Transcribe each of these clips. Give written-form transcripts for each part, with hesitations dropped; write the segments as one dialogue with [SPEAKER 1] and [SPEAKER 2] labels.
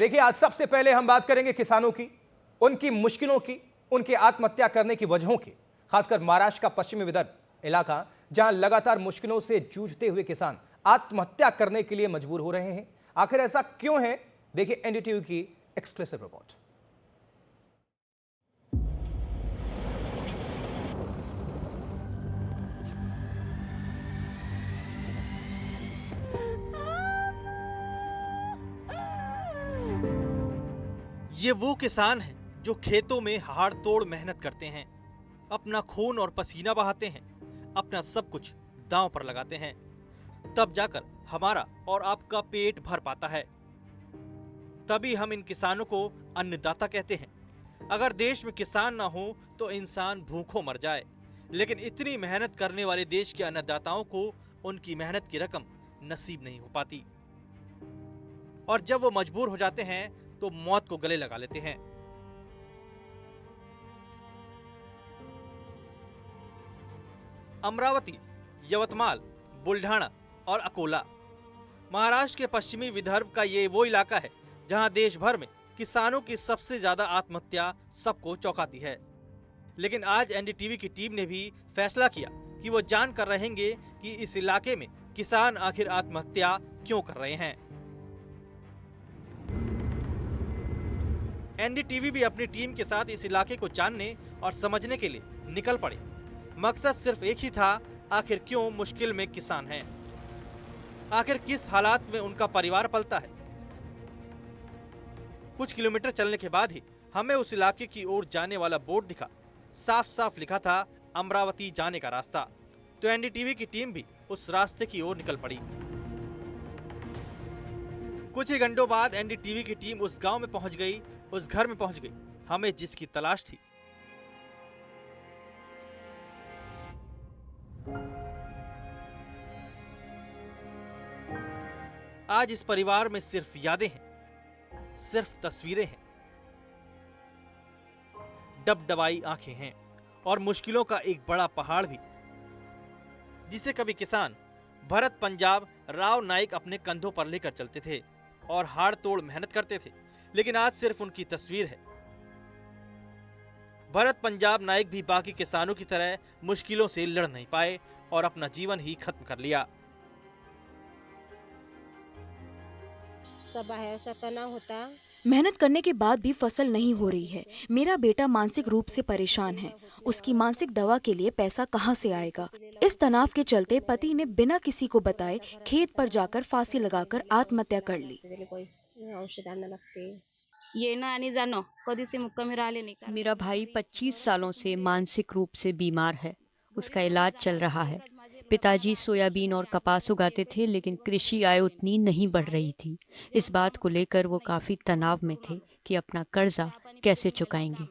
[SPEAKER 1] देखिए, आज सबसे पहले हम बात करेंगे किसानों की, उनकी मुश्किलों की, उनके आत्महत्या करने की वजहों की। खासकर महाराष्ट्र का पश्चिमी विदर्भ इलाका, जहां लगातार मुश्किलों से जूझते हुए किसान आत्महत्या करने के लिए मजबूर हो रहे हैं। आखिर ऐसा क्यों है? देखिए एनडीटीवी की एक्सक्लूसिव रिपोर्ट।
[SPEAKER 2] ये वो किसान हैं जो खेतों में हाड़ तोड़ मेहनत करते हैं, अपना खून और पसीना बहाते हैं, अपना सब कुछ दांव पर लगाते हैं, तब जाकर हमारा और आपका पेट भर पाता है। तभी हम इन किसानों को अन्नदाता कहते हैं। अगर देश में किसान ना हो तो इंसान भूखों मर जाए, लेकिन इतनी मेहनत करने वाले देश के अन्नदाताओं को उनकी मेहनत की रकम नसीब नहीं हो पाती, और जब वो मजबूर हो जाते हैं तो मौत को गले लगा लेते हैं। अमरावती, यवतमाल, बुल्ढाना और अकोला, महाराष्ट्र के पश्चिमी विदर्भ का ये वो इलाका है जहां देश भर में किसानों की सबसे ज्यादा आत्महत्या सबको चौंकाती है। लेकिन आज एनडीटीवी की टीम ने भी फैसला किया कि वो जान कर रहेंगे कि इस इलाके में किसान आखिर आत्महत्या क्यों कर रहे हैं। एनडीटीवी भी अपनी टीम के साथ इस इलाके को जानने और समझने के लिए निकल पड़े। मकसद सिर्फ एक ही था, आखिर क्यों मुश्किल में किसान हैं, आखिर किस हालात में उनका परिवार पलता है। कुछ किलोमीटर चलने के बाद ही हमें उस इलाके की ओर जाने वाला बोर्ड दिखा। साफ साफ लिखा था अमरावती जाने का रास्ता। तो एनडीटीवी की टीम भी उस रास्ते की ओर निकल पड़ी। कुछ ही घंटों बाद एनडीटीवी की टीम उस गांव में पहुंच गई, उस घर में पहुंच गई, हमें जिसकी तलाश थी। आज इस परिवार में सिर्फ यादें हैं, सिर्फ तस्वीरें हैं, डबडबाई आंखें हैं और मुश्किलों का एक बड़ा पहाड़ भी, जिसे कभी किसान भरत पंजाब राव नाइक अपने कंधों पर लेकर चलते थे और हाड़ तोड़ मेहनत करते थे। लेकिन आज सिर्फ उनकी तस्वीर है। भरत पंजाब नाइक भी बाकी किसानों की तरह मुश्किलों से लड़ नहीं पाए और अपना जीवन ही खत्म कर लिया।
[SPEAKER 3] सब आहे ऐसा तनाव होता।
[SPEAKER 4] मेहनत करने के बाद भी फसल नहीं हो रही है। मेरा बेटा मानसिक रूप से परेशान है। उसकी मानसिक दवा के लिए पैसा कहां से आएगा? इस तनाव के चलते पति ने बिना किसी को बताए खेत पर जाकर फांसी लगाकर आत्महत्या कर ली।
[SPEAKER 3] त्याला पैसे औषध आणायला लागते।
[SPEAKER 5] येणं आणि जाणं कधीच ते मुक्कामी राहिले नाही कारण
[SPEAKER 6] मेरा भाई 25 सालों से मानसिक रूप से बीमार है। उसका इलाज चल रहा है। पिताजी सोयाबीन और कपास उगाते थे, लेकिन कृषि आय उतनी नहीं बढ़ रही थी। इस बात को लेकर वो काफी तनाव में थे कि अपना कर्जा कैसे चुकाएंगे।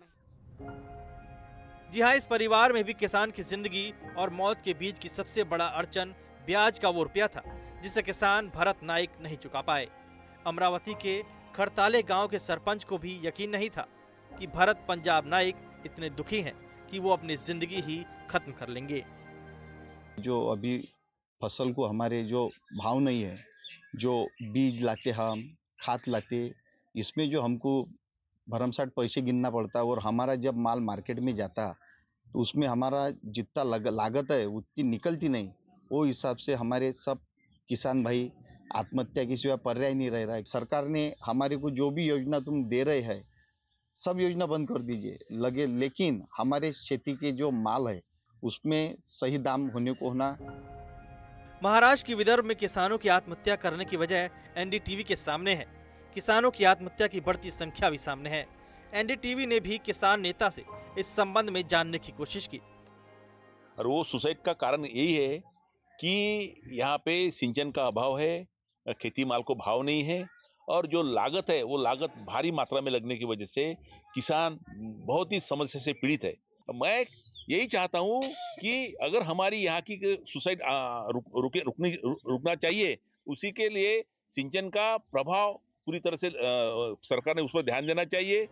[SPEAKER 2] जी हाँ, इस परिवार में भी किसान की जिंदगी और मौत के बीच की सबसे बड़ा अड़चन ब्याज का वो रुपया था, जिसे किसान भरत नाइक नहीं चुका पाए। अमरावती के खड़ताले गांव के सरपंच को भी यकीन नहीं था कि भरत पंजाब नाइक इतने दुखी हैं कि वो अपनी जिंदगी ही खत्म कर लेंगे।
[SPEAKER 7] जो अभी फसल को हमारे जो भाव नहीं है, जो बीज लाते हम, खाद लाते, इसमें जो हमको भरमसाठ पैसे गिनना पड़ता, और हमारा जब माल मार्केट में जाता तो उसमें हमारा जितना लागत है उतनी निकलती नहीं। वो हिसाब से हमारे सब किसान भाई आत्महत्या के सिवा पर्याय नहीं रह रहा है। सरकार ने हमारे को जो भी योजना तुम दे रहे हैं, सब योजना बंद कर दीजिए लगे, लेकिन हमारे खेती के जो माल है उसमें सही दाम होने को होना।
[SPEAKER 2] महाराष्ट्र के विदर्भ में किसानों की आत्महत्या करने की वजह एनडीटीवी के सामने है। किसानों की आत्महत्या की बढ़ती संख्या भी सामने है। एनडीटीवी ने भी किसान नेता से इस संबंध में जानने की कोशिश की।
[SPEAKER 8] और वो सुसाइड का कारण यही है कि यहाँ पे सिंचन का अभाव है, खेती माल को भाव नहीं है, और जो लागत है वो लागत भारी मात्रा में लगने की वजह से किसान बहुत ही समस्या से पीड़ित है। मैं यही चाहता हूँ कि अगर हमारी यहाँ की सुसाइड रुकना चाहिए, उसी के लिए सिंचन का प्रभाव पूरी तरह से सरकार ने उस पर ध्यान देना चाहिए।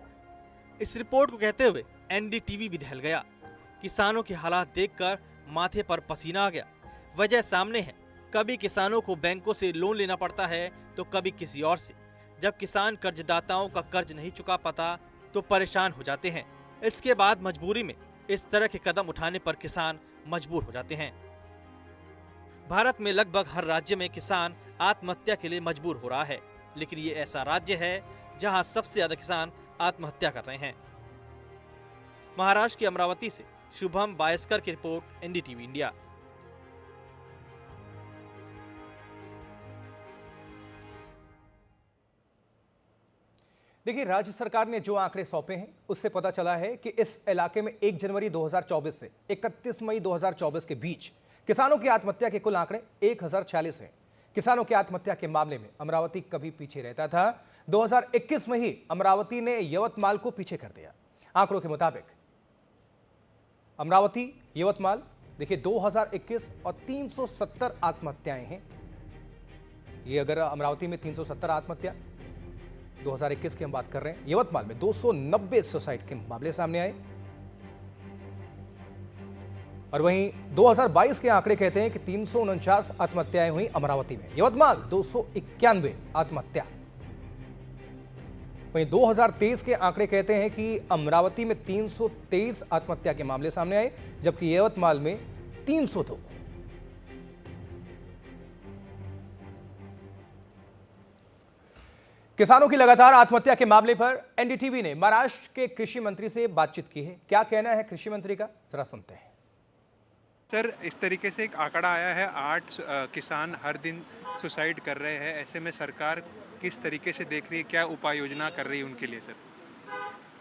[SPEAKER 2] इस रिपोर्ट को कहते हुए एनडीटीवी भी दहल गया। किसानों के हालात देखकर माथे पर पसीना आ गया। वजह सामने है, कभी किसानों को बैंकों से लोन लेना पड़ता है तो कभी किसी और से। जब किसान कर्जदाताओं का कर्ज नहीं चुका पाता तो परेशान हो जाते हैं। इसके बाद मजबूरी में इस तरह के कदम उठाने पर किसान मजबूर हो जाते हैं। भारत में लगभग हर राज्य में किसान आत्महत्या के लिए मजबूर हो रहा है, लेकिन ये ऐसा राज्य है जहां सबसे ज्यादा किसान आत्महत्या कर रहे हैं। महाराष्ट्र के अमरावती से शुभम बायस्कर की रिपोर्ट, एनडीटीवी इंडिया।
[SPEAKER 1] देखिए, राज्य सरकार ने जो आंकड़े सौंपे हैं उससे पता चला है कि इस इलाके में 1 जनवरी 2024 से 31 मई 2024 के बीच किसानों की आत्महत्या के कुल आंकड़े 1046 हैं। किसानों की आत्महत्या के मामले में अमरावती कभी पीछे रहता था। 2021 में ही अमरावती ने यवतमाल को पीछे कर दिया। आंकड़ों के मुताबिक अमरावती, यवतमाल, देखिए 2021 और 370 आत्महत्याएं हैं। ये अगर अमरावती में 370 आत्महत्या 2021 की हम बात कर रहे हैं, यवतमाल में 290 सुसाइड के मामले सामने आए। और वहीं 2022 के आंकड़े कहते हैं कि 349 आत्महत्याएं हुई अमरावती में, यवतमाल 291 आत्महत्या। वहीं 2023 के आंकड़े कहते हैं कि अमरावती में 323 आत्महत्या के मामले सामने आए, जबकि यवतमाल में 302। किसानों की लगातार आत्महत्या के मामले पर एनडीटीवी ने महाराष्ट्र के कृषि मंत्री से बातचीत की है। क्या कहना है कृषि मंत्री का, जरा सुनते हैं।
[SPEAKER 9] सर, इस तरीके से एक आंकड़ा आया है, 8 किसान हर दिन सुसाइड कर रहे हैं। ऐसे में सरकार किस तरीके से देख रही है, क्या उपाय योजना कर रही है उनके लिए? सर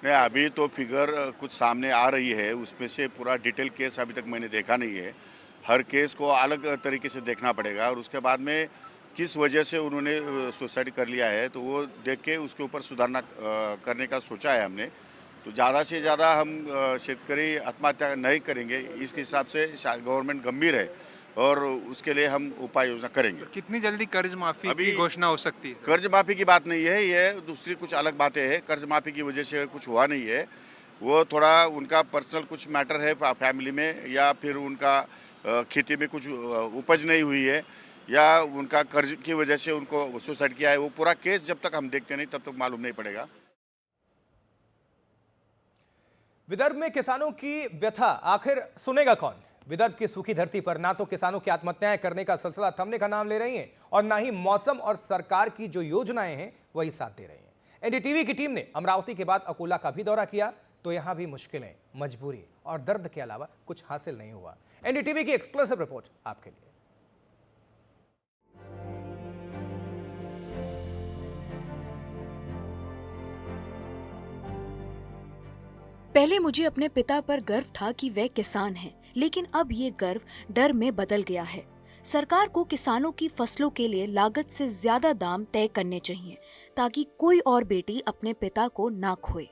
[SPEAKER 10] नहीं, अभी तो फिगर कुछ सामने आ रही है, उसमें से पूरा डिटेल केस अभी तक मैंने देखा नहीं है। हर केस को अलग तरीके से देखना पड़ेगा और उसके बाद में किस वजह से उन्होंने सुसाइड कर लिया है तो वो देख के उसके ऊपर सुधारना करने का सोचा है हमने। तो ज़्यादा से ज़्यादा हम शेतकरी आत्महत्या नहीं करेंगे, इस हिसाब से गवर्नमेंट गंभीर है और उसके लिए हम उपाय योजना करेंगे।
[SPEAKER 9] तो कितनी जल्दी कर्ज माफी की घोषणा हो सकती है?
[SPEAKER 10] कर्ज माफी की बात नहीं है, ये दूसरी कुछ अलग बातें हैं। कर्ज माफी की वजह से कुछ हुआ नहीं है, वो थोड़ा उनका पर्सनल कुछ मैटर है फैमिली में, या फिर उनका खेती में कुछ उपज नहीं हुई है, या उनका कर्ज की वजह से उनको सुसाइड किया है। वो पूरा केस जब तक हम देखते नहीं तब तक मालूम नहीं पड़ेगा।
[SPEAKER 1] विदर्भ में किसानों की व्यथा आखिर सुनेगा कौन? विदर्भ की सूखी धरती पर ना तो किसानों की आत्महत्याएं करने का सिलसिला थमने का नाम ले रही हैं और ना ही मौसम और सरकार की जो योजनाएं हैं वही साथ दे रही हैं। एनडीटीवी की टीम ने अमरावती के बाद अकोला का भी दौरा किया तो यहां भी मुश्किलें, मजबूरी और दर्द के अलावा कुछ हासिल नहीं हुआ। एनडीटीवी की एक्सक्लूसिव रिपोर्ट आपके लिए।
[SPEAKER 4] पहले मुझे अपने पिता पर गर्व था कि वे किसान हैं, लेकिन अब ये गर्व डर में बदल गया है। सरकार को किसानों की फसलों के लिए लागत से ज्यादा दाम तय करने चाहिए ताकि कोई और बेटी अपने पिता को ना खोए।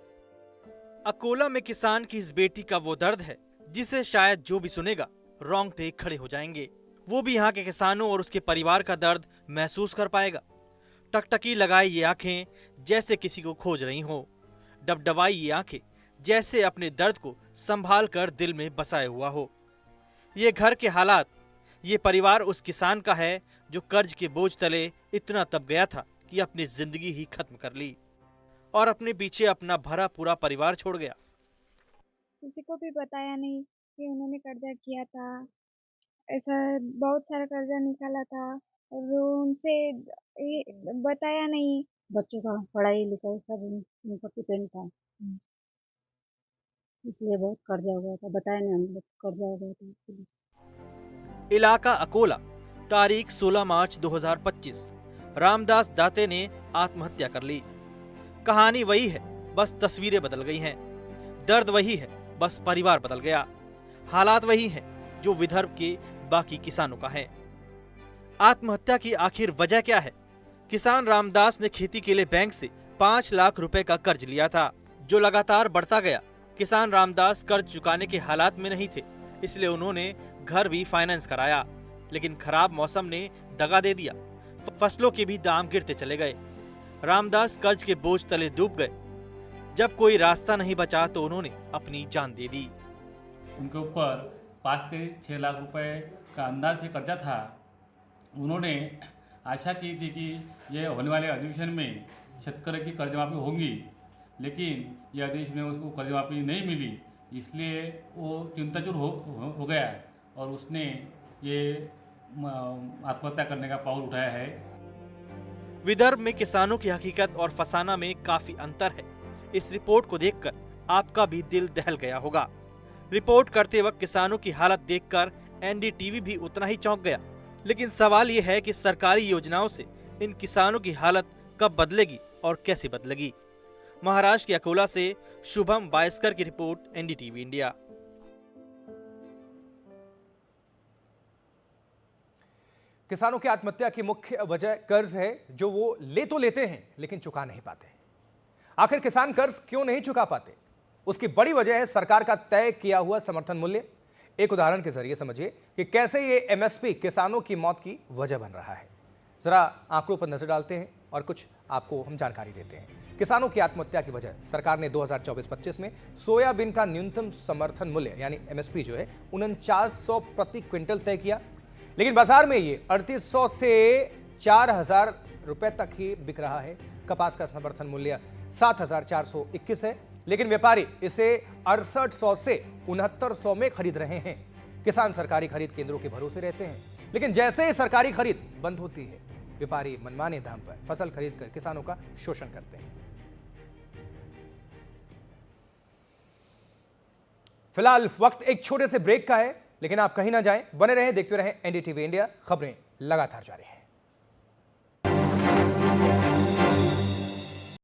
[SPEAKER 2] अकोला में किसान की इस बेटी का वो दर्द है जिसे शायद जो भी सुनेगा रोंगटे खड़े हो जाएंगे। वो भी यहाँ के किसानों और उसके परिवार का दर्द महसूस कर पाएगा। टकटकी लगाई ये आंखें जैसे किसी को खोज रही हो, डबडबाई ये आंखें जैसे अपने दर्द को संभाल कर दिल में बसाए हुआ हो। ये घर के हालात, ये परिवार उस किसान का है जो कर्ज के बोझ तले इतना तप गया था कि अपनी जिंदगी ही खत्म कर ली और अपने पीछे अपना भरा पूरा परिवार छोड़ गया।
[SPEAKER 11] किसी को भी बताया नहीं कि उन्होंने कर्जा किया था, ऐसा बहुत सारा कर्जा निकाला था और उनसे बताया नहीं।
[SPEAKER 12] बच्चों का पढ़ाई लिखाई सब उनका डिपेंड था, इसलिए बहुत कर्जा हो गया था। बताया नहीं, हम लोग कर्जा हो गया था।
[SPEAKER 2] इलाका अकोला, तारीख 16 मार्च 2025। रामदास दाते ने आत्महत्या कर ली। कहानी वही है, बस तस्वीरें बदल गई हैं। दर्द वही है, बस परिवार बदल गया। हालात वही हैं जो विदर्भ के बाकी किसानों का है। आत्महत्या की आखिर वजह क्या है? किसान रामदास ने खेती के लिए बैंक से 5 लाख रुपए का कर्ज लिया था, जो लगातार बढ़ता गया। किसान रामदास कर्ज चुकाने के हालात में नहीं थे, इसलिए उन्होंने घर भी फाइनेंस कराया, लेकिन खराब मौसम ने दगा दे दिया। फसलों के भी दाम गिरते चले गए। रामदास कर्ज के बोझ तले डूब गए। जब कोई रास्ता नहीं बचा तो उन्होंने अपनी जान दे दी।
[SPEAKER 13] उनके ऊपर 5 से 6 लाख रुपए का अंदाज से कर्जा था। उन्होंने आशा की थी कि ये होने वाले अधिवेशन में शेतकरी की कर्जमाफी होंगी, लेकिन यह आदेश में उसको कर्जमाफी नहीं मिली, इसलिए वो चिंताचूर हो गया और उसने ये आत्महत्या करने का पाउल उठाया है।
[SPEAKER 2] विदर्भ में किसानों की हकीकत और फसाना में काफी अंतर है। इस रिपोर्ट को देखकर आपका भी दिल दहल गया होगा। रिपोर्ट करते वक्त किसानों की हालत देखकर एनडीटीवी भी उतना ही चौंक गया। लेकिन सवाल ये है कि सरकारी योजनाओं से इन किसानों की हालत कब बदलेगी और कैसे बदलेगी। महाराष्ट्र के अकोला से शुभम बायस्कर की रिपोर्ट, एनडीटीवी इंडिया।
[SPEAKER 1] किसानों की आत्महत्या की मुख्य वजह कर्ज है, जो वो ले तो लेते हैं लेकिन चुका नहीं पाते। आखिर किसान कर्ज क्यों नहीं चुका पाते? उसकी बड़ी वजह है सरकार का तय किया हुआ समर्थन मूल्य। एक उदाहरण के जरिए समझिए कि कैसे ये एमएसपी किसानों की मौत की वजह बन रहा है। जरा आंकड़ों पर नजर डालते हैं और कुछ आपको हम जानकारी देते हैं। किसानों की आत्महत्या की वजह, सरकार ने 2024-25 में सोयाबीन का न्यूनतम समर्थन मूल्य यानी एमएसपी जो है 4900 प्रति क्विंटल तय किया, लेकिन बाजार में ये 3800 से 4000 रुपए तक ही बिक रहा है। कपास का समर्थन मूल्य 7421 है, लेकिन व्यापारी इसे 6800 से 6900 में खरीद रहे हैं। किसान सरकारी खरीद केंद्रों के भरोसे रहते हैं, लेकिन जैसे ही सरकारी खरीद बंद होती है, व्यापारी मनमाने दाम पर फसल खरीद कर किसानों का शोषण करते हैं। फिलहाल वक्त एक छोटे से ब्रेक का है, लेकिन आप कहीं ना जाएं, बने रहें, देखते रहें एनडीटीवी इंडिया। खबरें लगातार जारी हैं।